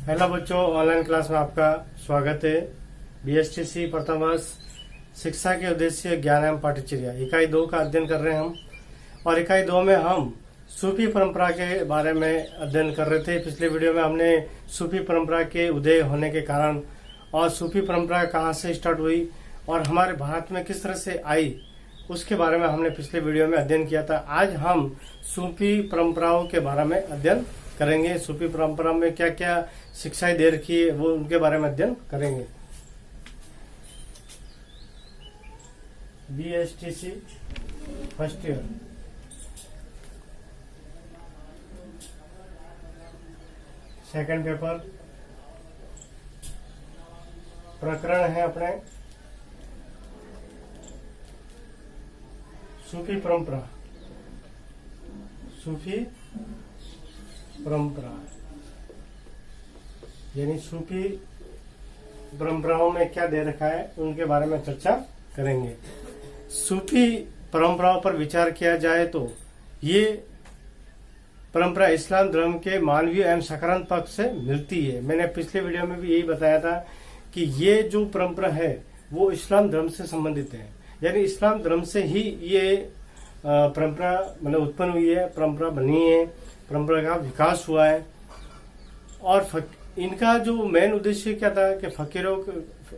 Hello बच्चों, online class में आपका स्वागत है। बीएसटीसी प्रथम वर्ष शिक्षा के उद्देश्य ज्ञान एवं पाठ्यचर्या इकाई 2 का अध्ययन कर रहे हैं हम। और इकाई 2 में हम सूफी परंपरा के बारे में अध्ययन कर रहे थे। पिछले वीडियो में हमने सूफी परंपरा के उदय होने के कारण और सूफी परंपरा कहाँ से स्टार्ट हुई और हमारे भारत में किस तरह से आई, उसके बारे में हमने पिछले वीडियो में अध्ययन किया था। आज हम सूफी परंपराओं के बारे में अध्ययन करेंगे। सूफी परंपरा में क्या क्या शिक्षाएं दे रखी है वो उनके बारे में अध्ययन करेंगे। BSTC first year second paper प्रकरण है अपने सूफी परंपरा। सूफी परंपरा यानी सूफी परंपराओं में क्या दे रखा है उनके बारे में चर्चा करेंगे। सूफी परंपराओं पर विचार किया जाए तो ये परंपरा इस्लाम धर्म के मानवीय एवं सकारात्मक पक्ष से मिलती है। मैंने पिछले वीडियो में भी यही बताया था कि ये जो परंपरा है वो इस्लाम धर्म से संबंधित है, यानी इस्लाम धर्म से ही ये परंपरा मतलब उत्पन्न हुई है, परंपरा बनी है, परंपरा का विकास हुआ है। और इनका जो मेन उद्देश्य क्या था कि फकीरों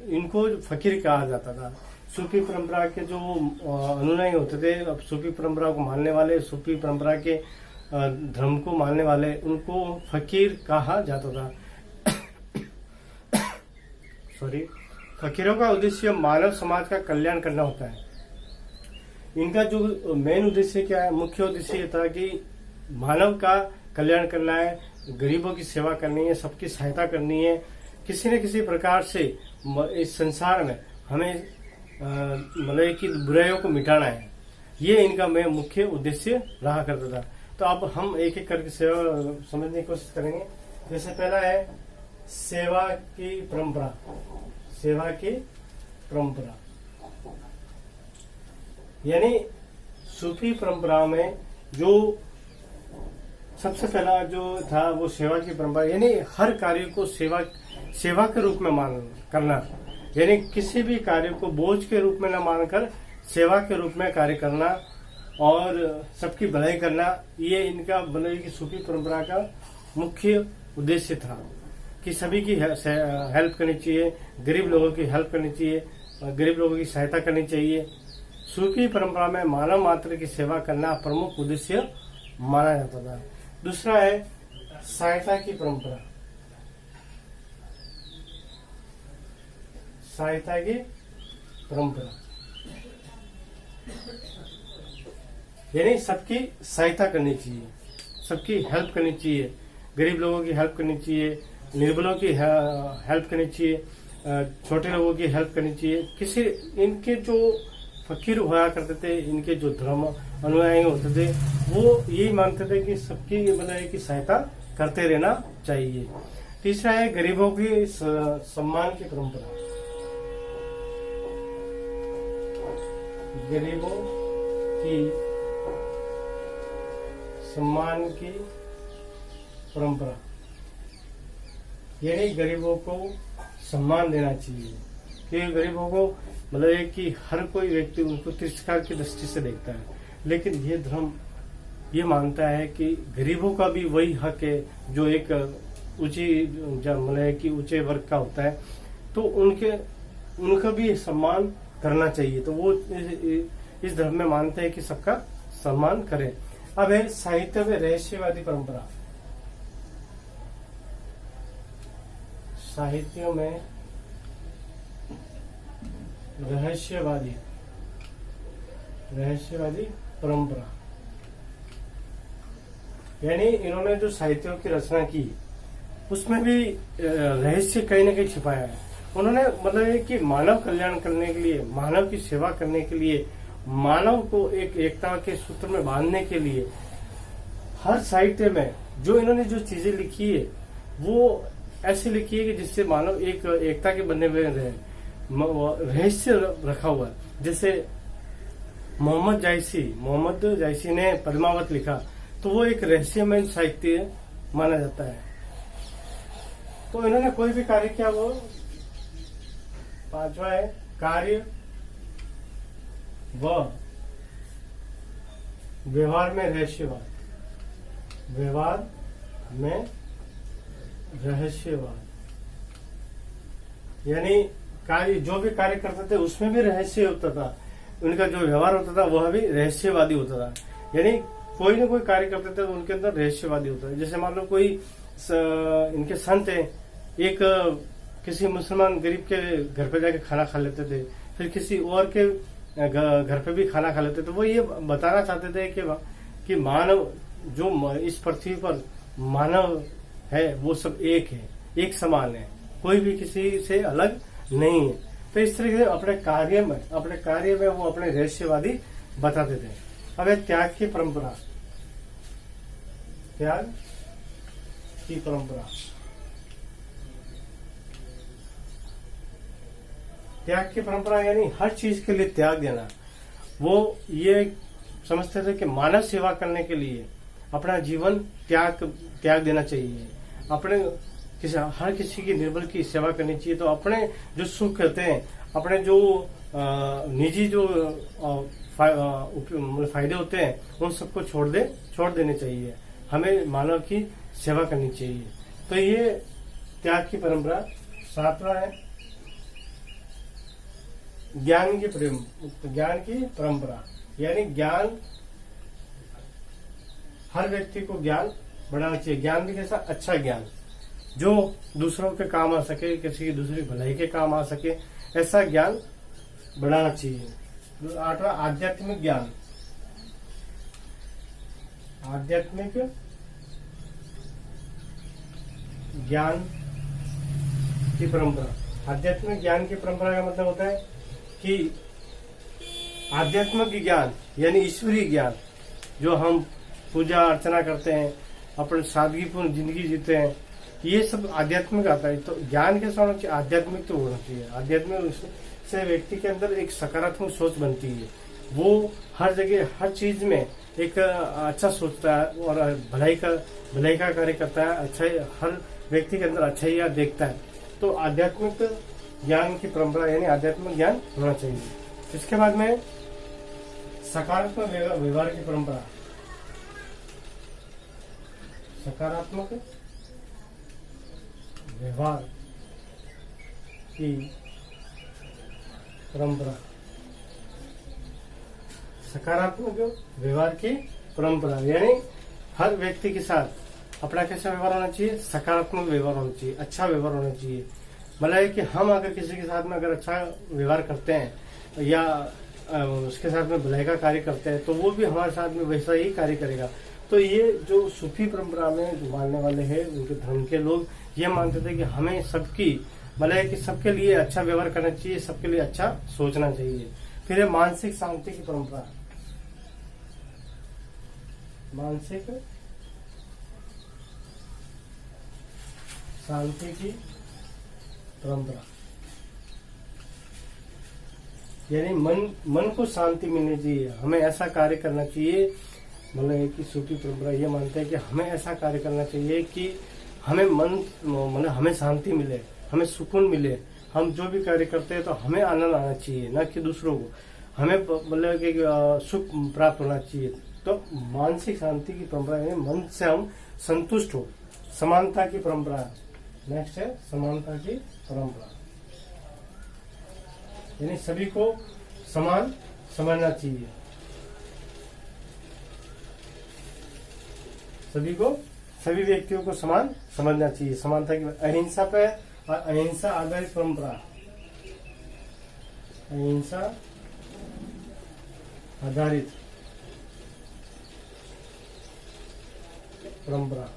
इनको फकीर कहा जाता था। सूफी परंपरा के जो अनुयायी होते थे, अब सूफी परंपरा को मानने वाले, सूफी परंपरा के धर्म को मानने वाले, उनको फकीर कहा जाता था। सॉरी, फकीरों का उद्देश्य मानव समाज का कल्याण करना होता है। इनका जो मेन उद्देश्य क्या है, मुख्य उद्देश्य ये था कि मानव का कल्याण करना है, गरीबों की सेवा करनी है, सबकी सहायता करनी है, किसी न किसी प्रकार से इस संसार में हमें मतलब कि बुराइयों को मिटाना है। ये इनका मैं मुख्य उद्देश्य रहा करता था। तो अब हम एक एक करके सेवा समझने की कोशिश करेंगे। जैसे पहला है सेवा की परंपरा। सेवा की परंपरा यानी सूफी परंपरा में जो सबसे पहला जो था वो सेवा की परंपरा, यानी हर कार्य को सेवा के रूप में करना, यानी किसी भी कार्य को बोझ के रूप में न मानकर सेवा के रूप में कार्य करना और सबकी भलाई करना। ये इनका भलाई की सूफी परंपरा का मुख्य उद्देश्य था कि सभी की हेल्प करनी चाहिए, गरीब लोगों की हेल्प करनी चाहिए, गरीब लोगों की सहायता करनी चाहिए। सूफी परंपरा में मानव मात्र की सेवा करना प्रमुख उद्देश्य माना जाता था। दूसरा है सहायता की परंपरा। सहायता की परंपरा यानी सबकी सहायता करनी चाहिए, सबकी हेल्प करनी चाहिए, गरीब लोगों की हेल्प करनी चाहिए, निर्बलों की हेल्प करनी चाहिए, छोटे लोगों की हेल्प करनी चाहिए। किसी इनके जो फकीर हुआ करते थे, इनके जो धर्म अनुयायी होते थे, वो यही मानते थे कि सबकी मतलब की सहायता करते रहना चाहिए। तीसरा है गरीबों की सम्मान की परंपरा। गरीबों की सम्मान की परंपरा यानी गरीबों को सम्मान देना चाहिए, कि गरीबों को मतलब है कि हर कोई व्यक्ति उनको तिरस्कार की दृष्टि से देखता है, लेकिन ये धर्म ये मानता है कि गरीबों का भी वही हक है जो एक ऊंची मतलब है कि ऊंचे वर्ग का होता है, तो उनका भी सम्मान करना चाहिए। तो वो इस धर्म में मानते हैं कि सबका सम्मान करें। अब है साहित्य में रहस्यवादी परंपरा। साहित्य में रहस्यवादी परंपरा यानी इन्होंने जो साहित्यों की रचना की उसमें भी रहस्य कहीं न कहीं छिपाया है। उन्होंने मतलब है कि मानव कल्याण करने के लिए, मानव की सेवा करने के लिए, मानव को एक एकता के सूत्र में बांधने के लिए हर साहित्य में जो इन्होंने जो चीजें लिखी है वो ऐसे लिखी है कि जिससे मानव एक एकता के बने हुए रहे, रहस्य रखा हुआ है। जैसे मोहम्मद जायसी ने पद्मावत लिखा, तो वो एक रहस्यमय साहित्य माना जाता है। तो इन्होंने कोई भी कार्य किया, वो पांचवा है कार्य व व्यवहार में रहस्यवाद। व्यवहार में रहस्यवाद यानी कार्य, जो भी कार्य करते थे उसमें भी रहस्य होता था, उनका जो व्यवहार होता था वह भी रहस्यवादी होता था। यानी कोई ना कोई कार्य करते थे तो उनके अंदर रहस्यवादी होता है। जैसे मान लो कोई इनके संत है, एक किसी मुसलमान गरीब के घर पे जाके खाना खा लेते थे, फिर किसी और के घर पे भी खाना खा लेते थे। वो ये बताना चाहते थे कि मानव जो इस पृथ्वी पर मानव है वो सब एक है, एक समान है, कोई भी किसी से अलग नहीं है। तो इस तरीके से अपने कार्य में वो अपने रहस्यवादी बताते थे। अब है त्याग की परंपरा। त्याग की परंपरा, त्याग की परंपरा यानी हर चीज के लिए त्याग देना। वो ये समझते थे कि मानव सेवा करने के लिए अपना जीवन त्याग देना चाहिए, अपने हर किसी की निर्बल की सेवा करनी चाहिए। तो अपने जो सुख होते हैं, अपने जो निजी जो फायदे होते हैं, उन सबको छोड़ देने चाहिए। हमें मानव की सेवा करनी चाहिए। तो ये त्याग की परंपरा। सातवां है ज्ञान की परंपरा यानी ज्ञान, हर व्यक्ति को ज्ञान बढ़ाना चाहिए। ज्ञान भी कैसा? अच्छा ज्ञान जो दूसरों के काम आ सके, किसी की दूसरी भलाई के काम आ सके, ऐसा ज्ञान बढ़ाना चाहिए। आठवां आध्यात्मिक ज्ञान। आध्यात्मिक ज्ञान की परंपरा। आध्यात्मिक ज्ञान की परंपरा का मतलब होता है कि आध्यात्मिक ज्ञान यानी ईश्वरीय ज्ञान, जो हम पूजा अर्चना करते हैं, अपने सादगीपूर्ण जिंदगी जीते हैं, ये सब आध्यात्मिक आता है। तो ज्ञान कैसा होना चाहिए? आध्यात्मिक तो होना चाहिए। आध्यात्मिक से व्यक्ति के अंदर एक सकारात्मक सोच बनती है। वो हर जगह हर चीज में एक अच्छा सोचता है और भलाई का कार्य करता है। अच्छा, हर व्यक्ति के अंदर अच्छाइयाँ देखता है। तो आध्यात्मिक ज्ञान की परंपरा यानी आध्यात्मिक ज्ञान होना चाहिए। इसके बाद में सकारात्मक व्यवहार की परंपरा। सकारात्मक व्यवहार की परंपरा। सकारात्मक व्यवहार की परंपरा यानी हर व्यक्ति के साथ अपना कैसा व्यवहार होना चाहिए? सकारात्मक व्यवहार होना चाहिए, अच्छा व्यवहार होना चाहिए। मतलब कि हम अगर किसी के साथ में अगर अच्छा व्यवहार करते हैं या उसके साथ में भलाई का कार्य करते हैं, तो वो भी हमारे साथ में वैसा ही कार्य करेगा। तो ये जो सूफी परंपरा में जो मानने वाले हैं, उनके धर्म के लोग ये मानते थे कि हमें सबकी मतलब कि सबके लिए अच्छा व्यवहार करना चाहिए, सबके लिए अच्छा सोचना चाहिए। फिर है मानसिक शांति की परंपरा। मानसिक शांति की परंपरा यानी मन को शांति मिलनी चाहिए, हमें ऐसा कार्य करना चाहिए। मतलब कि सूफी परंपरा ये मानते हैं कि हमें ऐसा कार्य करना चाहिए कि हमें हमें शांति मिले, हमें सुकून मिले। हम जो भी कार्य करते हैं तो हमें आनंद आना चाहिए, ना कि दूसरों को। हमें मतलब कि सुख प्राप्त होना चाहिए। तो मानसिक शांति की परंपरा यानी मन से हम संतुष्ट हो। समानता की परंपरा। नेक्स्ट है समानता की परंपरा यानी सभी को समान समझना चाहिए। सभी व्यक्तियों को समान समझना चाहिए। समानता की अहिंसा पे और अहिंसा आधारित परंपरा। अहिंसा आधारित परंपरा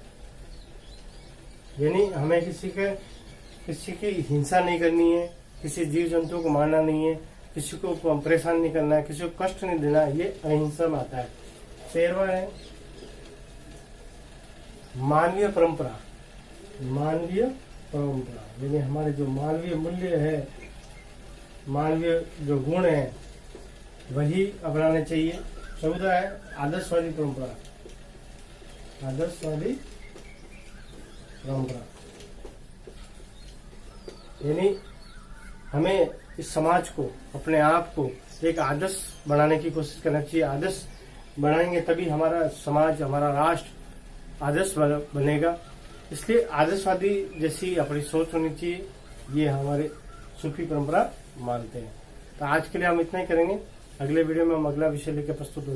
यानी हमें किसी की हिंसा नहीं करनी है, किसी जीव जंतु को मारना नहीं है, किसी को परेशान नहीं करना है, किसी को कष्ट नहीं देना है। ये अहिंसा में आता है। 13वां है मानवीय परंपरा। मानवीय परंपरा यानी हमारे जो मानवीय मूल्य है, मानवीय जो गुण है, वही अपनाने चाहिए। 14 है आदर्शवादी परंपरा। आदर्शवादी परंपरा यानी हमें इस समाज को, अपने आप को एक आदर्श बनाने की कोशिश करना चाहिए। आदर्श बनाएंगे तभी हमारा समाज, हमारा राष्ट्र आदर्श बनेगा। इसलिए आदर्शवादी जैसी अपनी सोच होनी चाहिए, ये हमारे सूफी परंपरा मानते हैं। तो आज के लिए हम इतना ही करेंगे। अगले वीडियो में हम अगला विषय लेकर प्रस्तुत होंगे।